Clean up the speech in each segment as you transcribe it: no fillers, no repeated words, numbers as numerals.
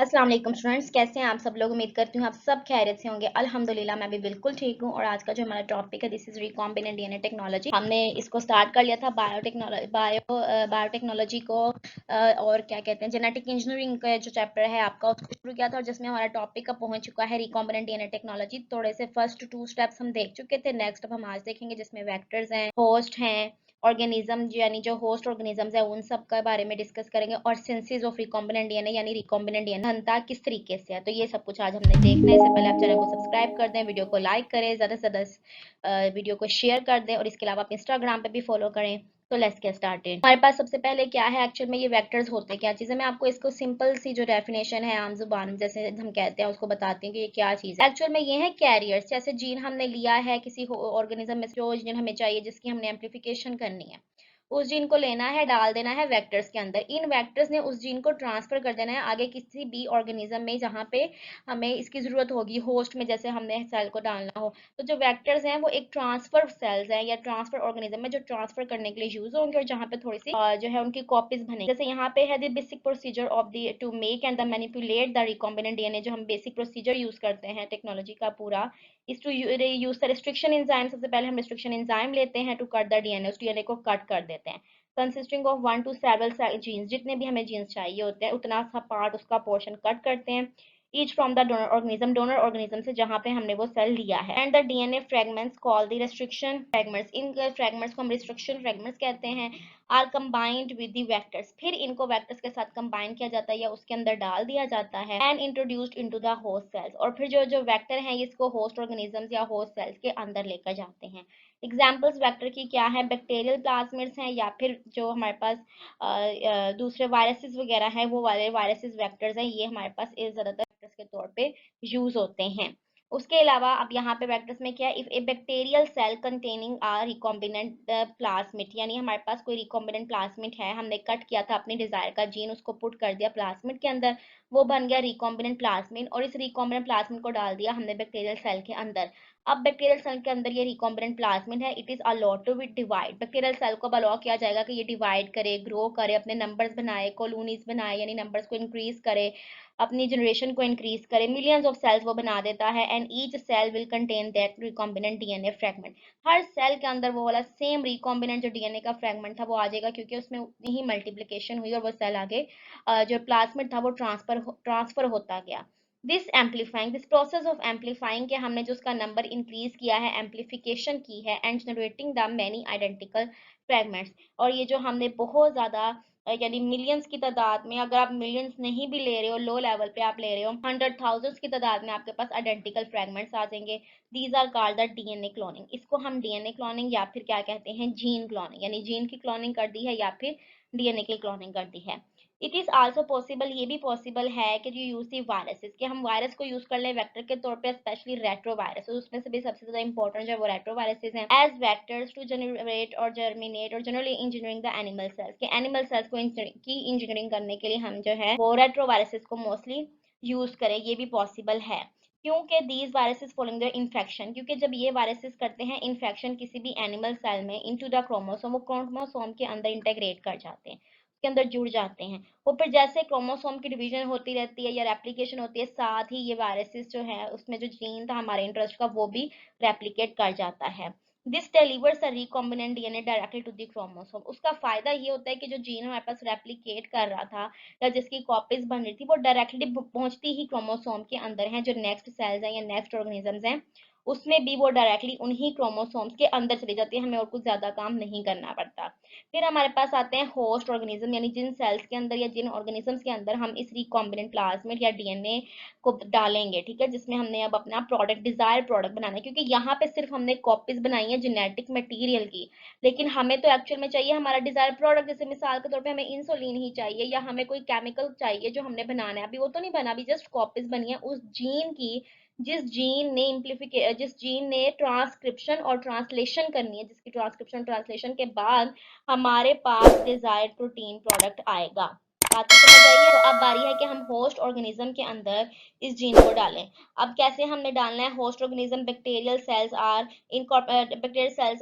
अस्सलाम वालेकुम स्टूडेंट्स, कैसे हैं आप सब लोग। उम्मीद करती हूँ आप सब खैरियत से होंगे। अल्हम्दुलिल्लाह मैं भी बिल्कुल ठीक हूँ। और आज का जो हमारा टॉपिक है this is recombinant DNA technology. हमने इसको स्टार्ट कर लिया था बायोटेक्नोलॉजी को और क्या कहते हैं जेनेटिक इंजीनियरिंग का जो चैप्टर है आपका उसको शुरू किया था, और जिसमें हमारा टॉपिक का पहुंच चुका है रिकॉम्बिनेंट डीएनए टेक्नोलॉजी। थोड़े से फर्स्ट 2 स्टेप्स हम देख चुके थे। नेक्स्ट अब हम आज देखेंगे जिसमें वेक्टर्स हैं, होस्ट हैं, ऑर्गेनिज्म यानी जो होस्ट ऑर्गेनिजम्स है उन सब के बारे में डिस्कस करेंगे, और सिंथेसिस ऑफ रिकॉम्बिनेंट डीएनए यानी रिकॉम्बिनेंट डीएनए बनता किस तरीके से है। तो ये सब कुछ आज हमने देखना है। इससे पहले आप चैनल को सब्सक्राइब कर दें, वीडियो को लाइक करें, ज़्यादा से ज़्यादा वीडियो को शेयर कर दें, और इसके अलावा आप इंस्टाग्राम पे भी फॉलो करें। तो लेट्स गेट स्टार्टेड। हमारे पास सबसे पहले क्या है एक्चुअल में, ये वेक्टर्स होते हैं क्या चीज़ है। मैं आपको इसको सिंपल सी जो डेफिनेशन है आम जुबान जैसे हम कहते हैं उसको बताती हूँ कि ये क्या चीज़ है। एक्चुअल में ये है कैरियर्स। जैसे जीन हमने लिया है किसी ऑर्गेनिज्म में, जो जीन हमें चाहिए जिसकी हमने एम्प्लीफिकेशन करनी है, उस जीन को लेना है, डाल देना है वेक्टर्स के अंदर। इन वेक्टर्स ने उस जीन को ट्रांसफर कर देना है आगे किसी भी ऑर्गेनिज्म में जहाँ पे हमें इसकी जरूरत होगी, होस्ट में जैसे हमने सेल को डालना हो। तो जो वेक्टर्स हैं वो एक ट्रांसफर सेल्स हैं या ट्रांसफर ऑर्गेनिज्म में जो ट्रांसफर करने के लिए यूज होंगे, और जहाँ पे थोड़ी सी जो है उनकी कॉपीज बनेगी। जैसे यहाँ पे है the basic procedure of the two make and the manipulate the recombinant DNA. जो हम बेसिक प्रोसीजर यूज करते हैं टेक्नोलॉजी का पूरा is to use the restriction enzyme. सबसे पहले हम रिस्ट्रिक्शन एंजाइम लेते हैं टू कट द डीएनए, उस डीएनए को कट कर देते हैं। Consisting of 1 to several genes, जितने भी हमें जीन्स चाहिए होते हैं उतना सा पार्ट उसका पोर्शन कट करते हैं, each from the donor organism से जहाँ पे हमने वो सेल लिया है। And the DNA fragments call the restriction fragments. इन फ्रेगमेंट्स को हम रिस्ट्रिक्शन फ्रेगमेंट्स कहते हैं। Are combined with the vectors, फिर इनको वेक्टर्स के साथ कंबाइन किया जाता है या उसके अंदर डाल दिया जाता है। And introduced into the host cells, और फिर जो जो वेक्टर हैं इसको होस्ट ऑर्गेनिजम्स या होस्ट सेल्स के अंदर लेकर जाते हैं। एग्जाम्पल्स वेक्टर की क्या है, बैक्टीरियल प्लाज्मिड्स हैं, या फिर जो हमारे पास दूसरे वायरसेस वगैरह हैं वो वाले वायरसेस वेक्टर्स हैं। ये हमारे पास ज़्यादातर वेक्टर्स के तौर पे यूज होते हैं। उसके अलावा अब यहाँ पे वेक्टर्स में क्या है, if a bacterial cell containing a recombinant plasmid, यानी हमारे पास कोई रिकॉम्बिनेंट प्लाज्मिड है, हमने कट किया था अपने डिजायर का जीन, उसको पुट कर दिया प्लाज्मिड के अंदर, वो बन गया रिकॉम्बिनेंट प्लाज्मिड, और इस रिकॉम्बिनेंट प्लाज्मिड को डाल दिया हमने बैक्टीरियल सेल के अंदर। अब बैक्टीरियल सेल के अंदर ये रिकॉम्बिनेंट प्लाज्मिड है, it is allowed to be divide. Bacterial cell को अलाउ किया जाएगा कि ये डिवाइड करे, ग्रो करे, अपने नंबर्स बनाए, कॉलोनीज बनाए, यानी नंबर्स को इंक्रीज करे, अपनी जनरेशन को इंक्रीज करे। मिलियंस ऑफ सेल्स वो बना देता है। And each cell will contain that recombinant DNA fragment. हर सेल के अंदर वो वाला सेम रिकॉम्बिनेंट जो डीएनए का फ्रेगमेंट था वो आ जाएगा, क्योंकि उसमें उतनी ही मल्टीप्लिकेशन हुई और वो सेल आगे जो प्लाज्मिड था वो ट्रांसफर होता गया। दिस प्रोसेस ऑफ एम्पलीफाइंग के हमने जो उसका नंबर इंक्रीज किया है, एम्पलीफिकेशन की है, and generating the many identical fragments. और ये जो हमने बहुत ज्यादा यानी मिलियंस की तादाद में, अगर आप मिलियंस नहीं भी ले रहे हो, लो लेवल पे आप ले रहे हो, 100,000 की तादाद में आपके पास आइडेंटिकल फ्रेगमेंट्स आ जाएंगे। These are called the DNA cloning. इसको हम डीएनए क्लोनिंग या फिर क्या कहते हैं, जीन क्लोनिंग, यानी जीन की क्लोनिंग कर दी है या फिर डीएनए की क्लोनिंग कर दी है। इट इज आल्सो पॉसिबल, ये भी पॉसिबल है कि जो यूज दी वायरसेस, कि हम वायरस को यूज कर लें वेक्टर के तौर पे, स्पेशली रेट्रो वायरस, उसमें से भी सबसे ज्यादा इंपॉर्टेंट जो है वो रेट्रो वायरसेस हैं, एज वेक्टर्स टू जनरेट और जर्मिनेट और generally engineering the animal cells, के एनिमल सेल्स को की इंजीनियरिंग करने के लिए हम जो है वो रेट्रो वायरसेस को मोस्टली यूज करें, ये भी पॉसिबल है। क्योंकि these viruses following the infection, क्योंकि जब ये वायरसेस करते हैं इन्फेक्शन किसी भी एनिमल सेल में, इनटू द क्रोमोसोम, वो क्रोमोसोम के अंदर इंटेग्रेट कर जाते हैं, के अंदर जुड़ जाते हैं। वो फिर जैसे क्रोमोसोम की डिवीजन होती रहती है या रेप्लिकेशन होती है, साथ ही ये वायरसेस जो है उसमें जो जीन था हमारे इंटरेस्ट का वो भी रेप्लिकेट कर जाता है। This delivers a recombinant DNA directly to the chromosome. उसका फायदा ये होता है कि जो जीन हमारे पास रेप्लिकेट कर रहा था या जिसकी कॉपीज बन रही थी वो डायरेक्टली पहुंचती ही क्रोमोसोम के अंदर है, जो नेक्स्ट सेल्स हैं या नेक्स्ट ऑर्गेनिजम्स हैं उसमें भी वो डायरेक्टली उन्हीं क्रोमोसोम्स के अंदर चली जाती है, हमें और कुछ ज्यादा काम नहीं करना पड़ता। फिर हमारे पास आते हैं होस्ट ऑर्गेनिज्म, यानी जिन सेल्स के अंदर या जिन ऑर्गेनिजम्स के अंदर हम इस रिकॉम्बिनेंट प्लाज्मिड या डीएनए को डालेंगे, ठीक है, जिसमें हमने अब अपना प्रोडक्ट डिजायर प्रोडक्ट बनाना है, क्योंकि यहाँ पे सिर्फ हमने कॉपीज बनाई है जेनेटिक मटेरियल की, लेकिन हमें तो एक्चुअल में चाहिए हमारा डिजायर प्रोडक्ट। जैसे मिसाल के तौर पे हमें इंसुलिन ही चाहिए या हमें कोई केमिकल चाहिए जो हमने बनाना है, अभी वो तो नहीं बना, अभी जस्ट कॉपीज बनी है उस जीन की, जिस जीन ने ट्रांसक्रिप्शन और ट्रांसलेशन करनी है, जिसकी ट्रांसक्रिप्शन ट्रांसलेशन के बाद हमारे पास डिजायर्ड प्रोटीन प्रोडक्ट आएगा। बात को समझ आई है? तो अब बारी है कि हम होस्ट ऑर्गेनिज्म के अंदर इस जीन को डालें। अब कैसे हमने डालना है? Host organism bacterial cells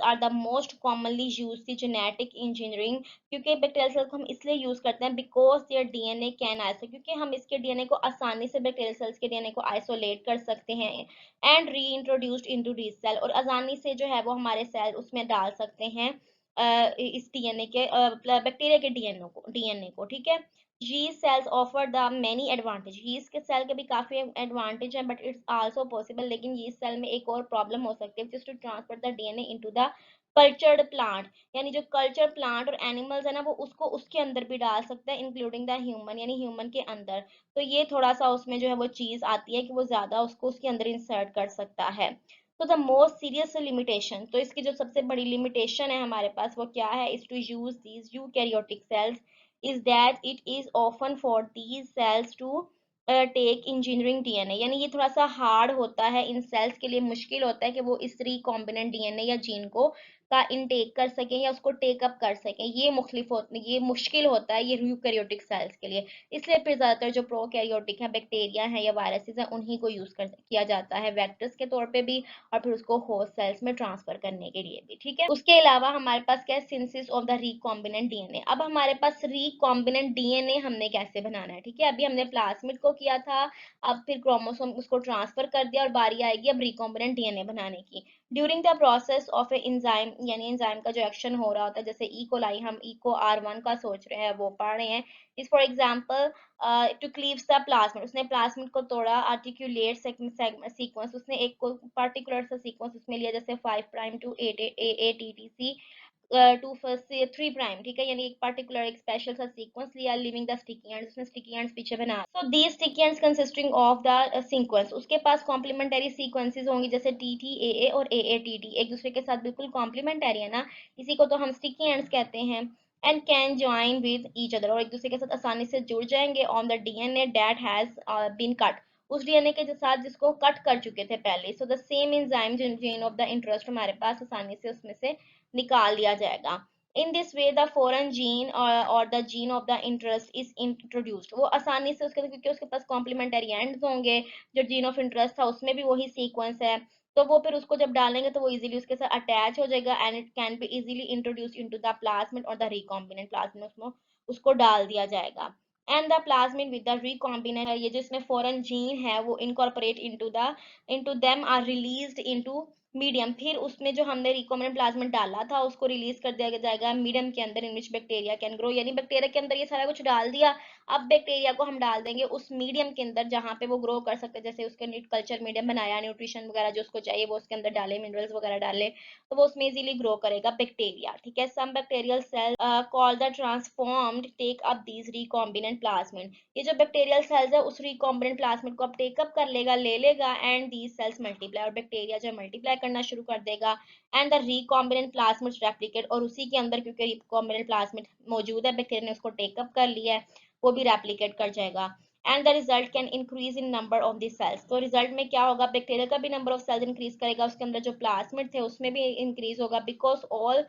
are the most commonly used genetic engineering, क्योंकि बैक्टीरियल सेल्स को हम इसलिए यूज करते हैं because their DNA can isolate, क्योंकि हम इसके डीएनए को आसानी से बैक्टीरियल सेल्स के डीएनए को आइसोलेट कर सकते हैं and re introduced into the cell, और आसानी से जो है वो हमारे सेल उसमें डाल सकते हैं इस डीएनए के बैक्टीरिया के डीएनए को ठीक है। yeast cells offer the many advantage, yeast के सेल के भी काफी एडवांटेज है, बट इट्स आल्सो पॉसिबल, लेकिन yeast सेल में एक और प्रॉब्लम हो सकती है, just to transfer the DNA into the cultured plant, यानी जो कल्चर प्लांट और एनिमल्स है ना वो उसको उसके अंदर भी डाल सकता है इंक्लूडिंग द ह्यूमन, यानी ह्यूमन के अंदर। तो ये थोड़ा सा उसमें जो है वो चीज आती है कि वो ज्यादा उसको उसके अंदर इंसर्ट कर सकता है। तो द मोस्ट सीरियस लिमिटेशन, तो इसकी जो सबसे बड़ी लिमिटेशन है हमारे पास वो क्या है? Is to use these eukaryotic cells is that it is often for these cells to take engineering DNA, यानी ये थोड़ा सा हार्ड होता है इन सेल्स के लिए, मुश्किल होता है कि वो इस रिकॉम्बिनेंट डीएनए या जीन को का इनटेक कर सकें या उसको टेक अप कर सकें, ये मुश्किल होता है ये यूकैरियोटिक सेल्स के लिए। इसलिए फिर ज्यादातर जो प्रोकैरियोटिक है, बैक्टीरिया है या वायरसेस है, उन्हीं को यूज किया जाता है वेक्टर्स के तौर पे भी, और फिर उसको होस्ट सेल्स में ट्रांसफर करने के लिए भी, ठीक है। उसके अलावा हमारे पास क्या है? Synthesis of the recombinant DNA. अब हमारे पास रिकॉम्बिनेंट डीएनए हमने कैसे बनाना है, ठीक है। अभी हमने प्लाज्मिड को किया था, अब फिर क्रोमोसोम उसको ट्रांसफर कर दिया और बारी आएगी अब रिकॉम्बिनेंट डीएनए बनाने की। During the process of A enzyme, यानी एंजाइम का जो एक्शन हो रहा होता है, जैसे ई कोलाई हम इको R1 का सोच रहे हैं वो पढ़ रहे हैं, is for example to cleaves the plasmid, उसने प्लाज्मिड को तोड़ा, आर्टिकुलेट सीक्वेंस, उसने एक को पार्टिकुलर सा सीक्वेंस उसमें लिया, जैसे 5 prime to AATTC to first से 3 प्राइम, ठीक है, यानी एक पर्टिकुलर एक स्पेशल सा सीक्वेंस लिया, लिविंग द स्टिकी एंड्स, उसने स्टिकी एंड्स पीछे बना। So these sticky ends consisting of the sequence, उसके पास कॉम्प्लीमेंटरी सीक्वेंसेस होंगी, जैसे TTAA और AATT एक दूसरे के साथ बिल्कुल कॉम्प्लीमेंटरी है ना, इसी को तो हम स्टिकी एंड्स कहते हैं। And can join with each other, और एक दूसरे के साथ आसानी से जुड़ जाएंगे on the DNA that has been cut, उस डीएनए के साथ जिसको कट कर चुके थे पहले। So the same enzyme gene of the interest हमारे पास आसानी से उसमें से निकाल दिया जाएगा। In this way the foreign gene और the gene of the interest is introduced, वो आसानी से उसके, क्योंकि उसके पास कॉम्प्लीमेंटरी एंड्स होंगे, जो जीन ऑफ इंटरेस्ट था उसमें भी वही सीक्वेंस है, तो वो फिर उसको जब डालेंगे तो वो इजीली उसके साथ अटैच हो जाएगा and it can be easily introduce into the plasmid और द रिकॉम्बिनेंट प्लाज्मिड, उसमें उसको डाल दिया जाएगा। And the plasmid with the recombinant, ये जो इसमें फॉरेन जीन है वो incorporate into them are released into medium, फिर उसमें जो हमने रिकॉम्बिनेंट प्लाज्मिड डाला था उसको रिलीज कर दिया जाएगा मीडियम के अंदर, इन विच बैक्टीरिया कैन ग्रो, यानी बैक्टीरिया के अंदर ये सारा कुछ डाल दिया। अब बैक्टीरिया को हम डाल देंगे उस मीडियम के अंदर जहां पे वो ग्रो कर सकते हैं, जैसे उसके कल्चर मीडियम बनाया, न्यूट्रिशन वगैरह जो उसको चाहिए वो उसके अंदर डाले, मिनरल्स वगैरह डाले, तो वो उसमें इजीली ग्रो करेगा बैक्टीरिया, ठीक है। Some bacterial cell called the transformed take up these recombinant plasmid, ये जो बैक्टीरियल सेल्स है उस रिकॉम्बिनेंट प्लाज्मिड को अब टेकअप कर लेगा, ले लेगा, एंड दीज सेल्स मल्टीप्लाई, और बैक्टीरिया जो मल्टीप्लाई करना शुरू कर देगा, and the recombinant plasmid replicate, और उसी के अंदर क्योंकि रिकॉम्बिनेंट प्लाज्मिड मौजूद है, बैक्टीरिया ने उसको टेकअप कर लिया है, वो भी रेप्लिकेट कर जाएगा। And the result can increase in number of the cells, तो रिजल्ट में क्या होगा? बैक्टीरिया का भी नंबर ऑफ सेल्स इंक्रीज करेगा, उसके अंदर जो प्लाज्मिड थे उसमें भी इंक्रीज होगा, बिकॉज ऑल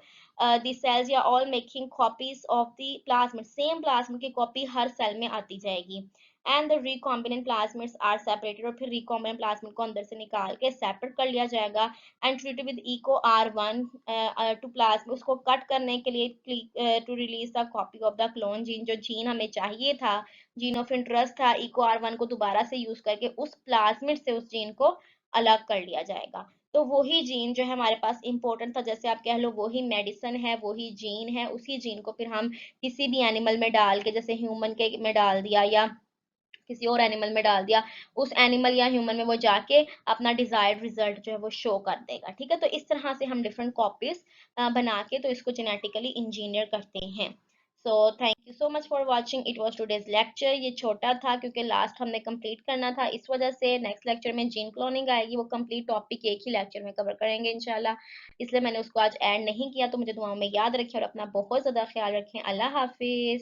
दी सेल्स या all making copies of the plasmid, same plasmid की कॉपी हर सेल में आती जाएगी। And the recombinant plasmids are separated, और फिर रिकॉम्बिनेंट प्लाज्मिड को अंदर से निकाल के सेपरेट कर लिया जाएगा and treated with Eco R1 to plasmid, उसको कट करने के लिए to release the copy of the clone gene, जो जीन हमें चाहिए था, जीन ऑफ इंटरेस्ट था, इको R1 को दोबारा से यूज करके उस प्लाज्मिड से उस जीन को अलग कर लिया जाएगा। तो वही जीन जो है हमारे पास इंपॉर्टेंट था, जैसे आप कह लो वही मेडिसिन है, वही जीन है, उसी जीन को फिर हम किसी भी एनिमल में डाल के, जैसे ह्यूमन के में डाल दिया या किसी और एनिमल में डाल दिया, उस एनिमल या ह्यूमन में वो जाके अपना डिजायर्ड रिजल्ट जो है वो शो कर देगा, ठीक है। तो इस तरह से हम डिफरेंट कॉपीज बना के तो इसको जेनेटिकली इंजीनियर करते हैं। So thank you so much for watching, it was today's lecture. ये छोटा था क्योंकि लास्ट हमने कंप्लीट करना था, इस वजह से नेक्स्ट लेक्चर में जीन क्लोनिंग आएगी, वो कंप्लीट टॉपिक एक ही लेक्चर में कवर करेंगे इंशाल्लाह, इसलिए मैंने उसको आज ऐड नहीं किया। तो मुझे दुआओं में याद रखें और अपना बहुत ज्यादा ख्याल रखें। अल्लाह हाफिज।